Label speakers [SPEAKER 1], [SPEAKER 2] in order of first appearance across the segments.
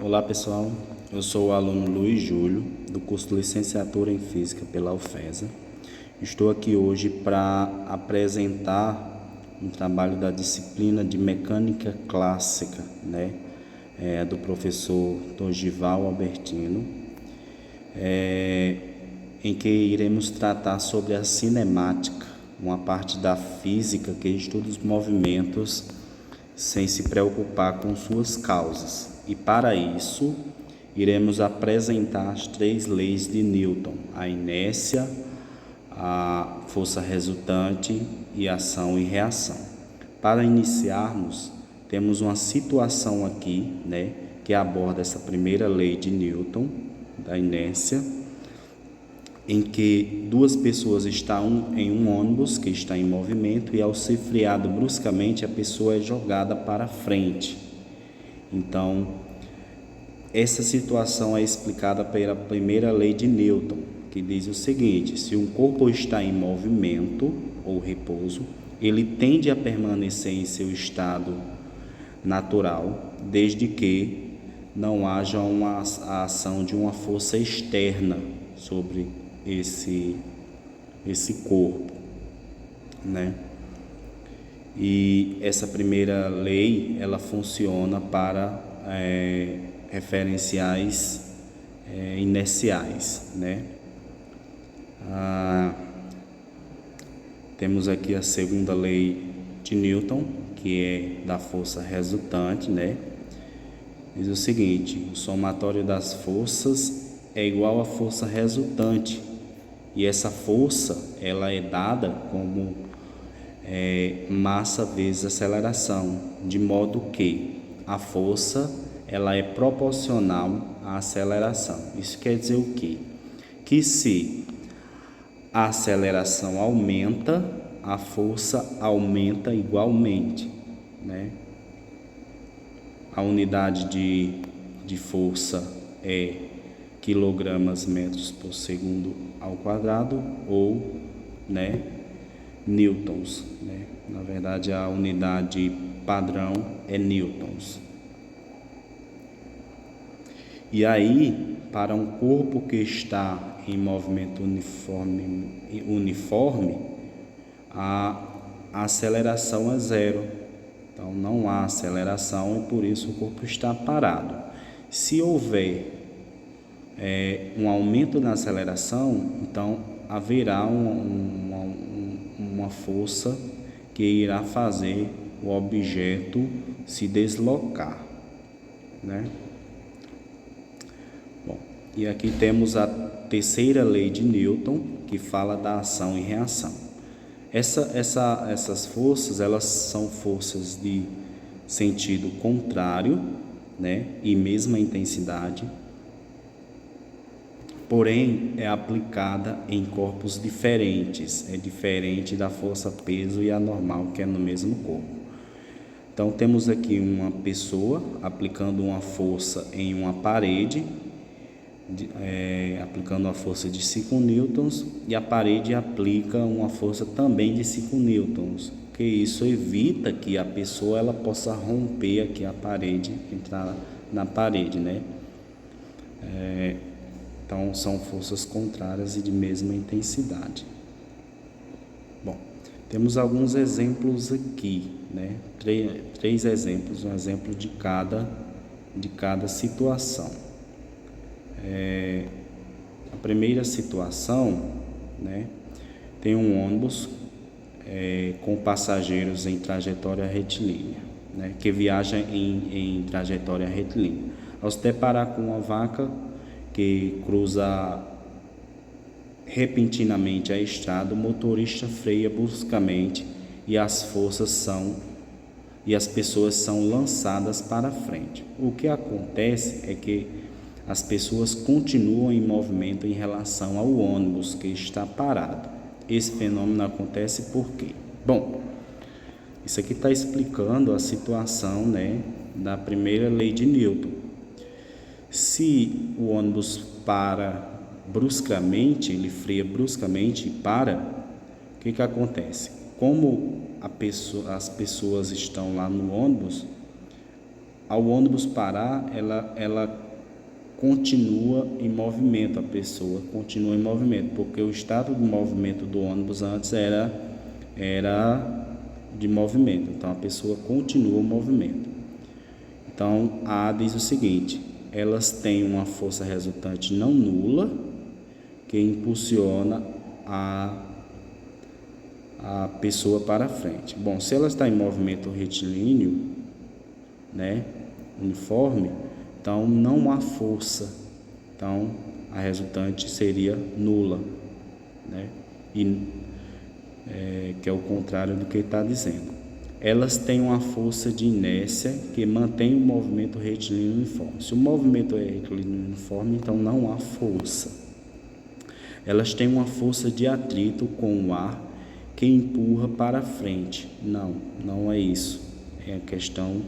[SPEAKER 1] Olá pessoal, eu sou o aluno Luiz Júlio, do curso de Licenciatura em Física pela UFESA. Estou aqui hoje para apresentar um trabalho da disciplina de Mecânica Clássica, do professor Torgival Albertino, em que iremos tratar sobre a cinemática, uma parte da física que estuda os movimentos sem se preocupar com suas causas. E para isso, iremos apresentar as 3 leis de Newton: a inércia, a força resultante e ação e reação. Para iniciarmos, temos uma situação aqui, que aborda essa primeira lei de Newton, da inércia, em que 2 pessoas estão em um ônibus que está em movimento e, ao ser freado bruscamente, a pessoa é jogada para frente. Então, essa situação é explicada pela primeira lei de Newton, que diz o seguinte: se um corpo está em movimento ou repouso, ele tende a permanecer em seu estado natural, desde que não haja a ação de uma força externa sobre esse corpo, E essa primeira lei, ela funciona para referenciais inerciais, Temos aqui a segunda lei de Newton, que é da força resultante, Diz o seguinte: o somatório das forças é igual à força resultante, e essa força ela é dada como massa vezes aceleração, de modo que a força ela é proporcional à aceleração. Isso quer dizer o quê? Que se a aceleração aumenta, a força aumenta igualmente, A unidade de força é quilogramas metros por segundo ao quadrado ou, newtons, Na verdade, a unidade padrão é newtons. E aí, para um corpo que está em movimento uniforme, a aceleração é 0. Então, não há aceleração e por isso o corpo está parado. Se houver um aumento na aceleração, então haverá uma força que irá fazer o objeto se deslocar, Bom, e aqui temos a terceira lei de Newton, que fala da ação e reação. Essas forças, elas são forças de sentido contrário, e mesma intensidade, porém é aplicada em corpos diferentes, é diferente da força-peso e a normal, que é no mesmo corpo. Então, temos aqui uma pessoa aplicando uma força em uma parede, aplicando uma força de 5 newtons, e a parede aplica uma força também de 5 newtons, que isso evita que a pessoa ela possa romper aqui a parede, entrar na parede, Então, são forças contrárias e de mesma intensidade. Bom, temos alguns exemplos aqui, 3 exemplos, um exemplo de cada situação. A primeira situação, tem um ônibus com passageiros em trajetória retilínea, que viaja em trajetória retilínea. Ao se deparar com uma vaca que cruza repentinamente a estrada, o motorista freia bruscamente e as pessoas são lançadas para frente. O que acontece é que as pessoas continuam em movimento em relação ao ônibus que está parado. Esse fenômeno acontece por quê? Bom, isso aqui está explicando a situação, da primeira lei de Newton. Se o ônibus para bruscamente, ele freia bruscamente e para, o que acontece? Como as pessoas estão lá no ônibus, ao ônibus parar, ela continua em movimento, a pessoa continua em movimento, porque o estado de movimento do ônibus antes era de movimento, então a pessoa continua o movimento. Então, A diz o seguinte: elas têm uma força resultante não nula que impulsiona a pessoa para frente. Bom, se ela está em movimento retilíneo, né, uniforme, então não há força. Então, a resultante seria nula, né? Que é o contrário do que ele está dizendo. Elas têm uma força de inércia que mantém o movimento retilíneo uniforme. Se o movimento é retilíneo uniforme, então não há força. Elas têm uma força de atrito com o ar que empurra para frente. Não é isso. É a questão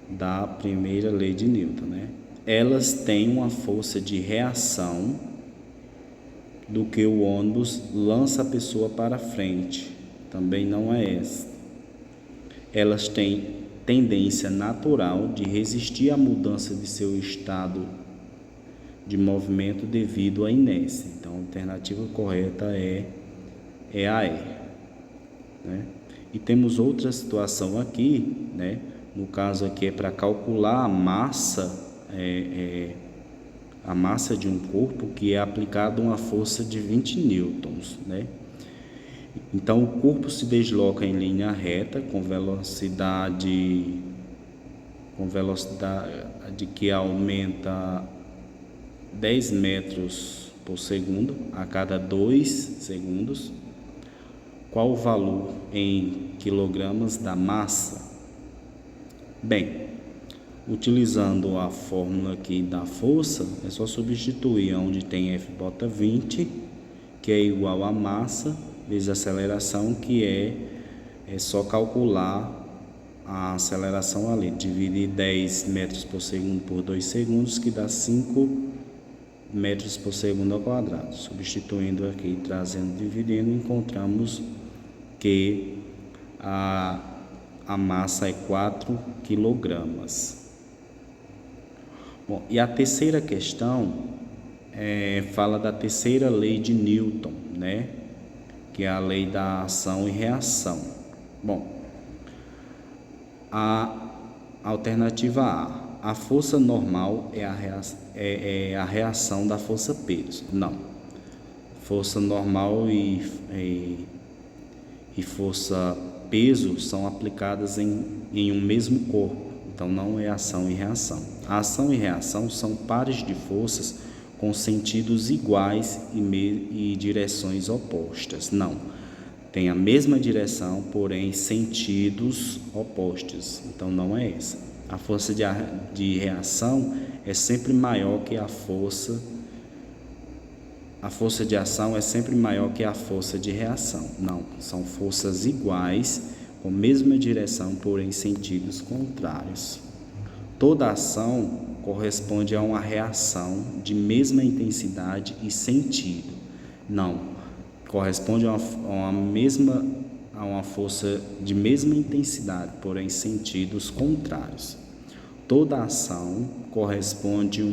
[SPEAKER 1] da primeira lei de Newton, né? Elas têm uma força de reação do que o ônibus lança a pessoa para frente. Também não é essa. Elas têm tendência natural de resistir à mudança de seu estado de movimento devido à inércia. Então, a alternativa correta é a E, né? E temos outra situação aqui, né? No caso aqui é para calcular a massa, a massa de um corpo, que é aplicada uma força de 20 newtons, né? Então, o corpo se desloca em linha reta com velocidade que aumenta 10 metros por segundo a cada 2 segundos. Qual o valor em quilogramas da massa? Bem, utilizando a fórmula aqui da força, é só substituir onde tem F bota 20, que é igual a massa, vezes a aceleração, que é só calcular a aceleração ali, dividir 10 metros por segundo por 2 segundos, que dá 5 metros por segundo ao quadrado. Substituindo aqui, trazendo, dividindo, encontramos que a massa é 4 quilogramas. Bom, e a terceira questão fala da terceira lei de Newton, né? Que é a lei da ação e reação. Bom, a alternativa A força normal é a reação da força peso. Não. Força normal e força peso são aplicadas em um mesmo corpo. Então, não é ação e reação. A ação e reação são pares de forças com sentidos iguais e direções opostas. Não. Tem a mesma direção, porém sentidos opostos. Então, não é essa. A força de reação é sempre maior que a força de ação é sempre maior que a força de reação. Não, são forças iguais, com a mesma direção, porém sentidos contrários. Toda ação corresponde a uma reação de mesma intensidade e sentido. Não, corresponde a uma força de mesma intensidade, porém sentidos contrários. Toda ação corresponde a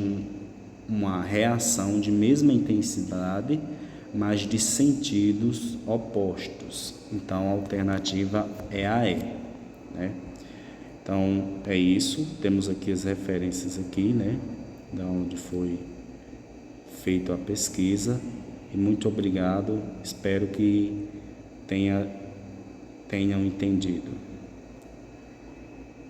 [SPEAKER 1] uma reação de mesma intensidade, mas de sentidos opostos. Então, a alternativa é a E, né? Então, é isso. Temos aqui as referências aqui, né? De onde foi feita a pesquisa. E muito obrigado. Espero que tenham entendido.